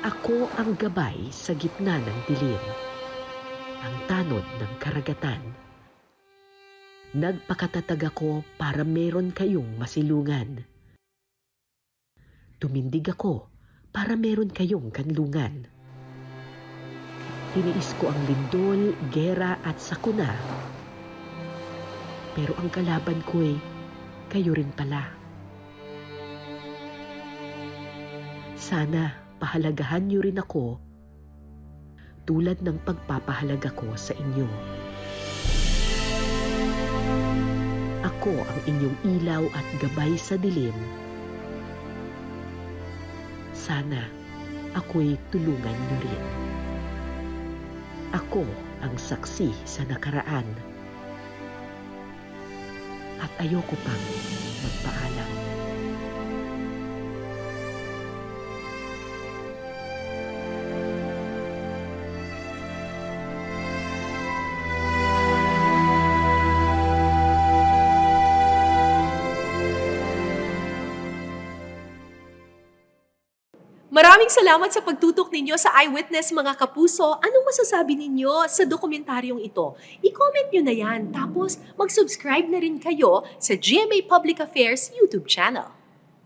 Ako ang gabay sa gitna ng dilim, ang tanod ng karagatan. Nagpakatatag ako para meron kayong masilungan. Tumindig ako para meron kayong kanlungan. Tiniis ko ang lindol, gera at sakuna. Pero ang kalaban ko'y kayo rin pala. Sana pahalagahan niyo rin ako tulad ng pagpapahalaga ko sa inyo. Ako ang inyong ilaw at gabay sa dilim. Sana ako'y tulungan niyo rin. Ako ang saksi sa nakaraan. At ayoko pang magpaalam. Maraming salamat sa pagtutok ninyo sa Eyewitness mga kapuso. Anong masasabi ninyo sa dokumentaryong ito? I-comment nyo na yan. Tapos mag-subscribe na rin kayo sa GMA Public Affairs YouTube channel.